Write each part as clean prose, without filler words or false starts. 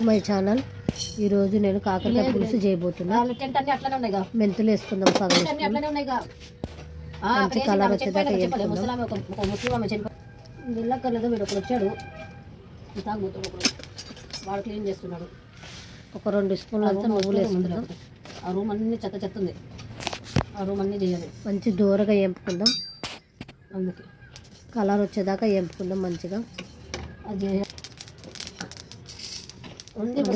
My channel. ఈరోజు నేను కాకరకాయ పులుసు చేయబోతున్నా. మెంతులు వేసుకుందాం సగం. మంచి కలర్ వచ్చేదాకా వెళ్ళక్కర్లేదు. వీడు ఒకడు వచ్చాడు, వాడు క్లీన్ చేస్తున్నాడు. ఒక 2 స్పూన్లు అంతా నువ్వులు వేసుకుందాం. ఆ రూమ్ అన్ని చెత్త చెత్త ఉంది, ఆ రూమ్ అన్నీ చేయాలి. మంచి దూరగా వేపుకుందాం. అందుకే కలర్ వచ్చేదాకా వేపుకుందాం మంచిగా. అది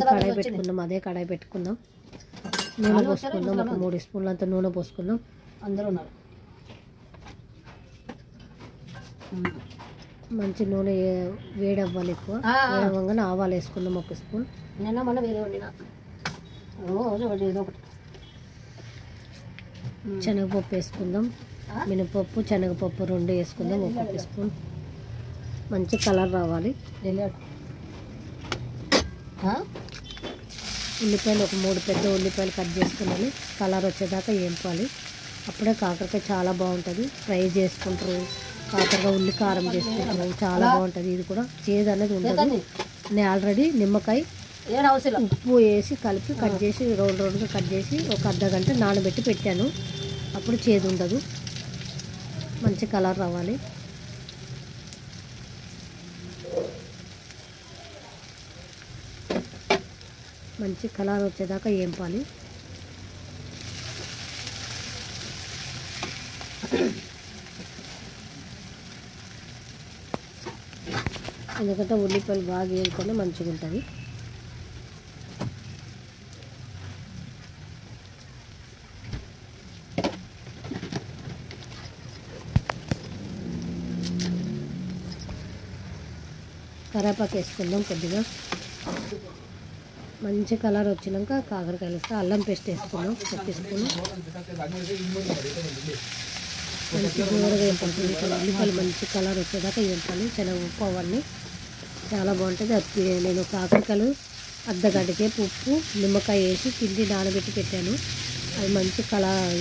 కడాయి పెట్టుకుందాం. అదే కడాయి పెట్టుకుందాం. నూనె పోసుకుందాం. ఒక 3 స్పూన్లు అంతా నూనె పోసుకుందాం. అందరూ ఉన్నారు. మంచి నూనె వేడి అవ్వాలి. ఎక్కువ వేడి అవ్వగానే ఆవాలు వేసుకుందాం 1 స్పూన్. నిన్న మొన్న వేరే వండిన రోజు ఏదో ఒకటి. శనగపప్పు వేసుకుందాం. మినపప్పు శనగపప్పు 2 వేసుకుందాం 1 స్పూన్. మంచి కలర్ రావాలి. ఉల్లిపాయలు ఒక 3 పెద్ద ఉల్లిపాయలు కట్ చేసుకున్నాను. కలర్ వచ్చేదాకా వేపాలి. అప్పుడే కాకరకాయ చాలా బాగుంటుంది. ఫ్రై చేసుకుంటారు, కాకరకాయ ఉల్లి కారం చేసుకుంటారు, చాలా బాగుంటుంది. ఇది కూడా చేదు అనేది ఉండదు. నేను ఆల్రెడీ నిమ్మకాయ ఉప్పు వేసి కలిపి కట్ చేసి రౌండ్గా కట్ చేసి ఒక అర్ధగంట నానబెట్టి పెట్టాను. అప్పుడు చేదు ఉండదు. మంచి కలర్ రావాలి. మంచి కలర్ వచ్చేదాకా వేపాలి. ఎందుకంటే ఉల్లిపాయలు బాగా వేసుకొని మంచిగా ఉంటుంది. కరివేపాకు వేసుకుందాం కొద్దిగా. మంచి కలర్ వచ్చినాక కాకరకాయలు వేస్తే అల్లం పేస్ట్ వేసుకున్నాం 1 స్పూన్. మంచి దూరగా వేపాలి. ఉల్లిపాయలు మంచి కలర్ వచ్చేదాకా వేపాలి. శనగపప్పు అవన్నీ చాలా బాగుంటుంది. అది నేను కాకరకాయలు అర్ధగంటసేపు ఉప్పు నిమ్మకాయ వేసి పిండి నానబెట్టి పెట్టాను. అది మంచి కలర్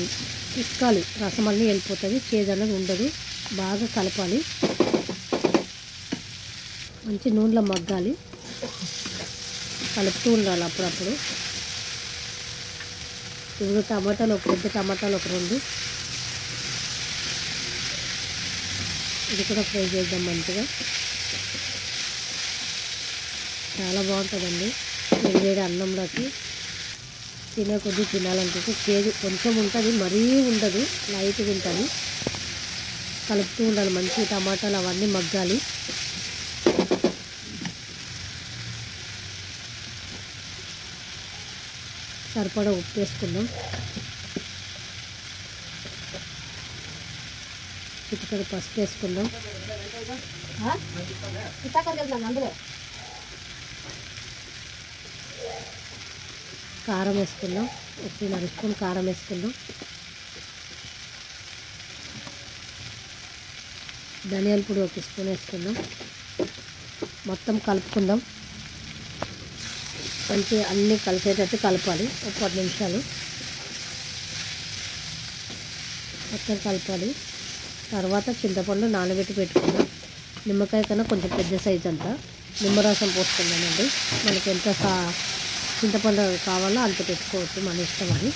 ఇసుకాలి. రసం అన్నీ వెళ్ళిపోతుంది, చేదు అనేది ఉండదు. బాగా కలపాలి. మంచి నూనెలో మగ్గాలి. కలుపుతూ ఉండాలి అప్పుడప్పుడు. ఇప్పుడు టమాటాలు ఒక పెద్ద టమాటాలు ఒక 2, ఇది కూడా ఫ్రై చేద్దాం మంచిగా. చాలా బాగుంటుందండి. వేడి అన్నంలోకి తినే కొద్దిగా తినాలనిపిస్తే. చేదు కొంచెం ఉంటుంది, మరీ ఉండదు, లైట్గా ఉంటుంది. కలుపుతూ ఉండాలి. మంచి టమాటాలు అవన్నీ మగ్గాలి. సరిపడా ఉప్పు వేసుకుందాం. చిటికెడు పసుపు వేసుకుందాం. కారం వేసుకుందాం. 1.5 స్పూన్ కారం వేసుకుందాం. ధనియాల పొడి 1 స్పూన్ వేసుకుందాం. మొత్తం కలుపుకుందాం. మంచి అన్నీ కలిసేటట్టు కలపాలి. ఒక 10 నిమిషాలు మొత్తం కలపాలి. తర్వాత చింతపండు నానబెట్టి పెట్టుకుందాం. నిమ్మకాయ కన్నా కొంచెం పెద్ద సైజు అంతా నిమ్మరసం పోసుకుందామండి. మనకి ఎంత చింతపండు కావాలో అంత పెట్టుకోవచ్చు, మన ఇష్టం అది.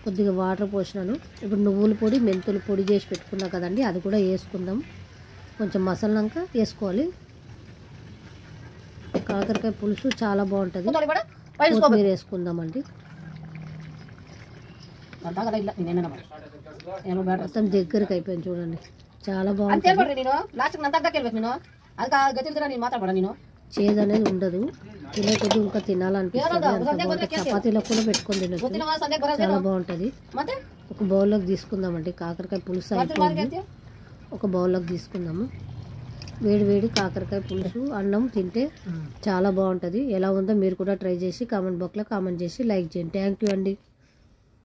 కొద్దిగా వాటర్ పోసినాను. ఇప్పుడు నువ్వుల పొడి మెంతుల పొడి చేసి పెట్టుకున్నా కదండి, అది కూడా వేసుకుందాం. కొంచెం మసాలాక వేసుకోవాలి. కాకరకాయ పులుసు చాలా బాగుంటుంది. కొత్తిమీర వేసుకుందామండి. మొత్తం దగ్గరికి అయిపోయింది చూడండి. చాలా బాగుంటుంది. చేదు అనేది ఉండదు. తినే కొద్ది ఇంకా తినాలనిపిస్తుంది. అంత బాగుంటుంది. చపాతీలో కూడా పెట్టుకొని తినచ్చు. చాలా బాగుంటుంది. ఒక బౌల్లోకి తీసుకుందామండి. కాకరకాయ పులుసు అయిపోయింది. ఒక బౌల్లోకి తీసుకుందాము. వేడి వేడి కాకరకాయ పులుసు అన్నం తింటే చాలా బాగుంటుంది. ఎలా ఉందో మీరు కూడా ట్రై చేసి కామెంట్ బాక్స్లో కామెంట్ చేసి లైక్ చేయండి. థ్యాంక్ యూ అండి.